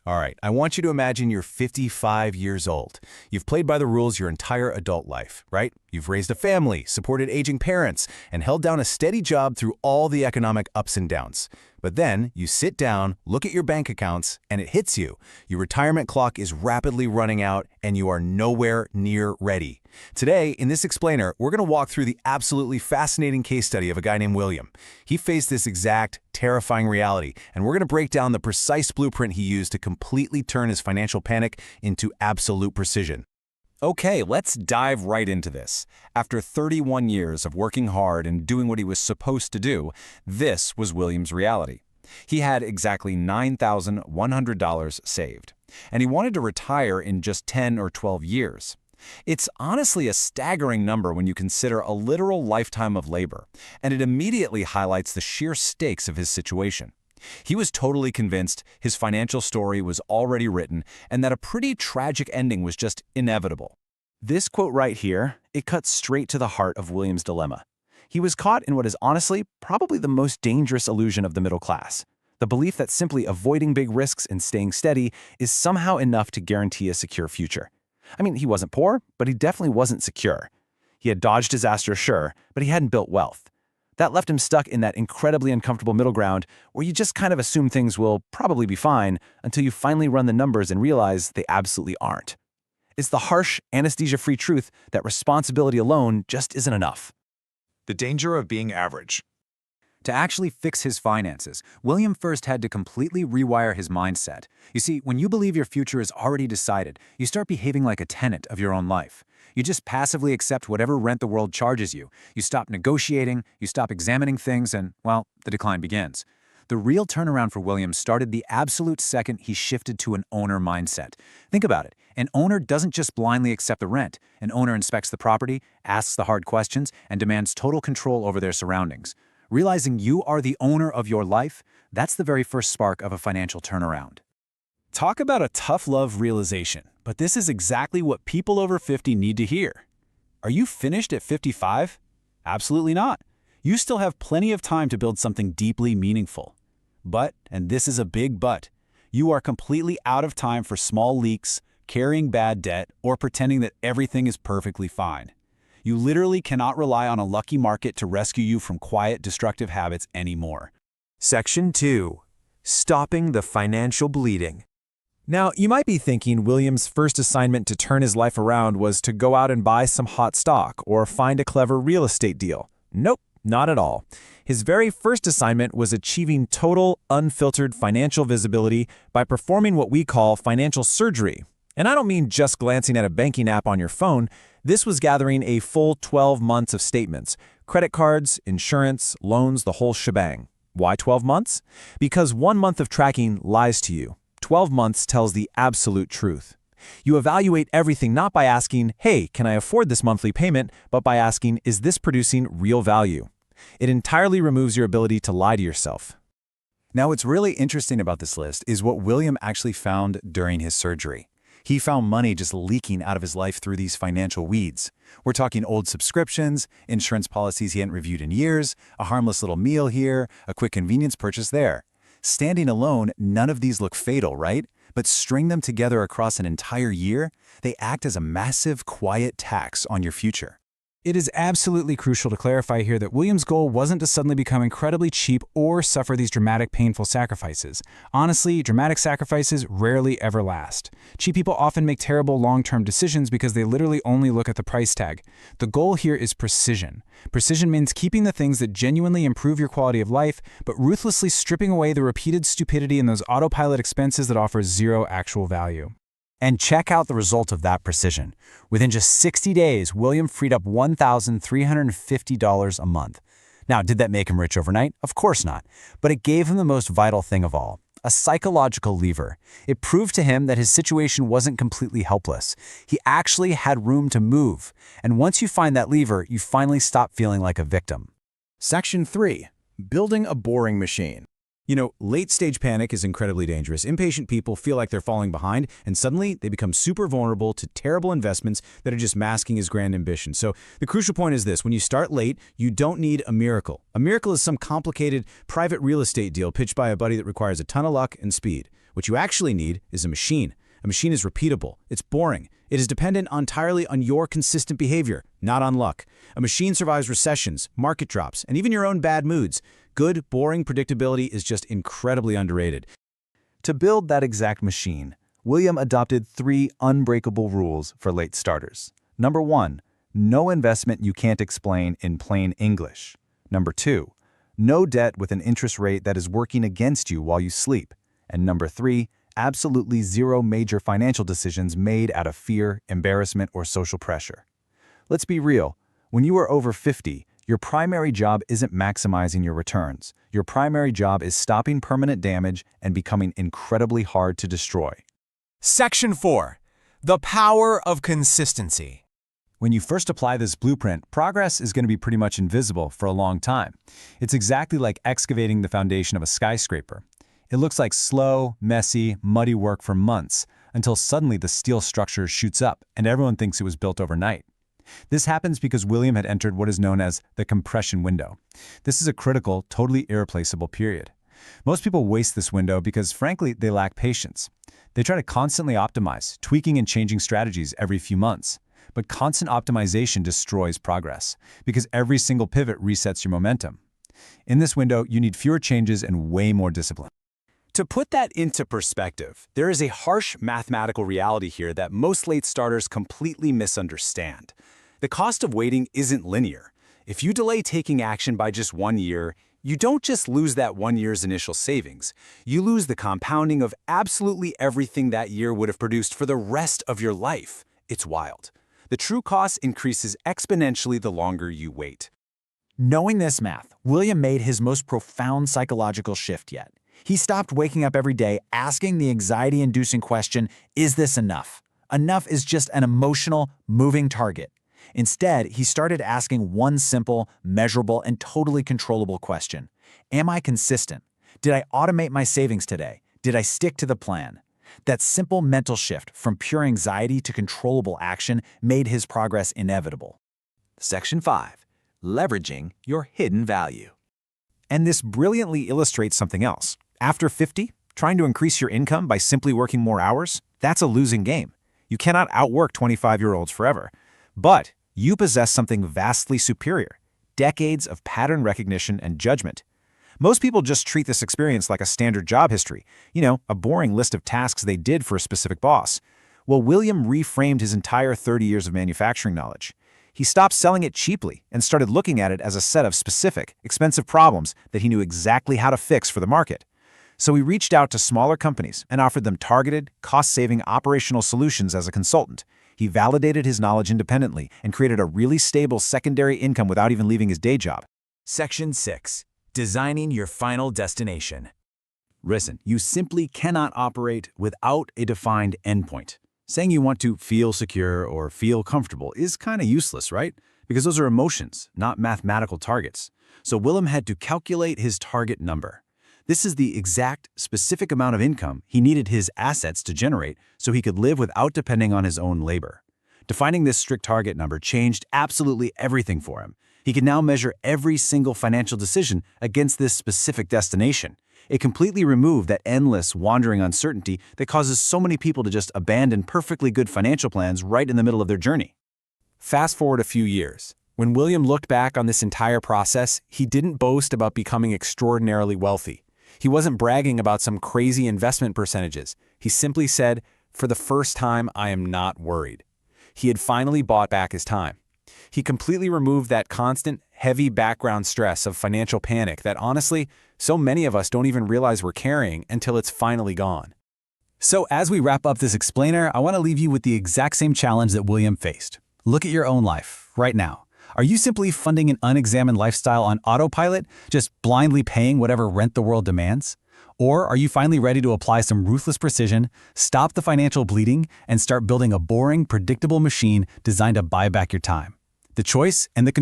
All right, I want you to imagine you're 55 years old. You've played by the rules your entire adult life, right? You've raised a family, supported aging parents, and held down a steady job through all the economic ups and downs. But then you sit down, look at your bank accounts, and it hits you. Your retirement clock is rapidly running out, and you are nowhere near ready. Today, in this explainer, we're going to walk through the absolutely fascinating case study of a guy named William. He faced this exact, terrifying reality, and we're going to break down the precise blueprint he used to completely turn his financial panic into absolute precision. Okay, let's dive right into this. After 31 years of working hard and doing what he was supposed to do, this was William's reality. He had exactly $9,100 saved, and he wanted to retire in just 10 or 12 years. It's honestly a staggering number when you consider a literal lifetime of labor, and it immediately highlights the sheer stakes of his situation. He was totally convinced his financial story was already written and that a pretty tragic ending was just inevitable. This quote right here, it cuts straight to the heart of William's dilemma. He was caught in what is honestly probably the most dangerous illusion of the middle class, the belief that simply avoiding big risks and staying steady is somehow enough to guarantee a secure future. I mean, he wasn't poor, but he definitely wasn't secure. He had dodged disaster, sure, but he hadn't built wealth. That left him stuck in that incredibly uncomfortable middle ground where you just kind of assume things will probably be fine until you finally run the numbers and realize they absolutely aren't. It's the harsh, anesthesia-free truth that responsibility alone just isn't enough. The danger of being average. To actually fix his finances, William first had to completely rewire his mindset. You see, when you believe your future is already decided, you start behaving like a tenant of your own life. You just passively accept whatever rent the world charges you. You stop negotiating, you stop examining things, and, well, the decline begins. The real turnaround for William started the absolute second he shifted to an owner mindset. Think about it. An owner doesn't just blindly accept the rent. An owner inspects the property, asks the hard questions, and demands total control over their surroundings. Realizing you are the owner of your life, that's the very first spark of a financial turnaround. Talk about a tough love realization, but this is exactly what people over 50 need to hear. Are you finished at 55? Absolutely not. You still have plenty of time to build something deeply meaningful. But, and this is a big but, you are completely out of time for small leaks, carrying bad debt, or pretending that everything is perfectly fine. You literally cannot rely on a lucky market to rescue you from quiet, destructive habits anymore. Section 2. Stopping the financial bleeding. Now, you might be thinking William's first assignment to turn his life around was to go out and buy some hot stock or find a clever real estate deal. Nope, not at all. His very first assignment was achieving total, unfiltered financial visibility by performing what we call financial surgery. And I don't mean just glancing at a banking app on your phone. This was gathering a full 12 months of statements, credit cards, insurance, loans, the whole shebang. Why 12 months? Because 1 month of tracking lies to you. 12 months tells the absolute truth. You evaluate everything not by asking, hey, can I afford this monthly payment, but by asking, is this producing real value? It entirely removes your ability to lie to yourself. Now, what's really interesting about this list is what William actually found during his surgery. He found money just leaking out of his life through these financial weeds. We're talking old subscriptions, insurance policies he hadn't reviewed in years, a harmless little meal here, a quick convenience purchase there. Standing alone, none of these look fatal, right? But string them together across an entire year, they act as a massive, quiet tax on your future. It is absolutely crucial to clarify here that William's goal wasn't to suddenly become incredibly cheap or suffer these dramatic, painful sacrifices. Honestly, dramatic sacrifices rarely ever last. Cheap people often make terrible long-term decisions because they literally only look at the price tag. The goal here is precision. Precision means keeping the things that genuinely improve your quality of life, but ruthlessly stripping away the repeated stupidity and those autopilot expenses that offer zero actual value. And check out the result of that precision. Within just 60 days, William freed up $1,350 a month. Now, did that make him rich overnight? Of course not. But it gave him the most vital thing of all, a psychological lever. It proved to him that his situation wasn't completely helpless. He actually had room to move. And once you find that lever, you finally stop feeling like a victim. Section 3. Building a boring machine. You know, late-stage panic is incredibly dangerous. Impatient people feel like they're falling behind, and suddenly they become super vulnerable to terrible investments that are just masking his grand ambition. So the crucial point is this: when you start late, you don't need a miracle. A miracle is some complicated private real estate deal pitched by a buddy that requires a ton of luck and speed. What you actually need is a machine. A machine is repeatable. It's boring. It is dependent entirely on your consistent behavior, not on luck. A machine survives recessions, market drops, and even your own bad moods. Good, boring predictability is just incredibly underrated. To build that exact machine, William adopted 3 unbreakable rules for late starters. Number 1, no investment you can't explain in plain English. Number 2, no debt with an interest rate that is working against you while you sleep. And number 3, absolutely 0 major financial decisions made out of fear, embarrassment, or social pressure. Let's be real. When you are over 50, your primary job isn't maximizing your returns. Your primary job is stopping permanent damage and becoming incredibly hard to destroy. Section 4. The power of consistency. When you first apply this blueprint, progress is going to be pretty much invisible for a long time. It's exactly like excavating the foundation of a skyscraper. It looks like slow, messy, muddy work for months, until suddenly the steel structure shoots up and everyone thinks it was built overnight. This happens because William had entered what is known as the compression window. This is a critical, totally irreplaceable period. Most people waste this window because, frankly, they lack patience. They try to constantly optimize, tweaking and changing strategies every few months. But constant optimization destroys progress, because every single pivot resets your momentum. In this window, you need fewer changes and way more discipline. To put that into perspective, there is a harsh mathematical reality here that most late starters completely misunderstand. The cost of waiting isn't linear. If you delay taking action by just 1 year, you don't just lose that 1 year's initial savings. You lose the compounding of absolutely everything that year would have produced for the rest of your life. It's wild. The true cost increases exponentially the longer you wait. Knowing this math, William made his most profound psychological shift yet. He stopped waking up every day asking the anxiety-inducing question, is this enough? Enough is just an emotional, moving target. Instead, he started asking one simple, measurable, and totally controllable question. Am I consistent? Did I automate my savings today? Did I stick to the plan? That simple mental shift from pure anxiety to controllable action made his progress inevitable. Section 5. Leveraging your hidden value. And this brilliantly illustrates something else. After 50, trying to increase your income by simply working more hours, that's a losing game. You cannot outwork 25-year-olds forever. But you possess something vastly superior: decades of pattern recognition and judgment. Most people just treat this experience like a standard job history, a boring list of tasks they did for a specific boss. Well, William reframed his entire 30 years of manufacturing knowledge. He stopped selling it cheaply and started looking at it as a set of specific, expensive problems that he knew exactly how to fix for the market. So he reached out to smaller companies and offered them targeted, cost-saving operational solutions as a consultant. He validated his knowledge independently and created a really stable secondary income without even leaving his day job. Section 6. Designing your final destination. Listen, you simply cannot operate without a defined endpoint. Saying you want to feel secure or feel comfortable is kind of useless, right? Because those are emotions, not mathematical targets. So William had to calculate his target number. This is the exact, specific amount of income he needed his assets to generate so he could live without depending on his own labor. Defining this strict target number changed absolutely everything for him. He could now measure every single financial decision against this specific destination. It completely removed that endless, wandering uncertainty that causes so many people to just abandon perfectly good financial plans right in the middle of their journey. Fast forward a few years. When William looked back on this entire process, he didn't boast about becoming extraordinarily wealthy. He wasn't bragging about some crazy investment percentages. He simply said, "For the first time, I am not worried." He had finally bought back his time. He completely removed that constant, heavy background stress of financial panic that, honestly, so many of us don't even realize we're carrying until it's finally gone. So as we wrap up this explainer, I want to leave you with the exact same challenge that William faced. Look at your own life right now. Are you simply funding an unexamined lifestyle on autopilot, just blindly paying whatever rent the world demands? Or are you finally ready to apply some ruthless precision, stop the financial bleeding, and start building a boring, predictable machine designed to buy back your time? The choice and the control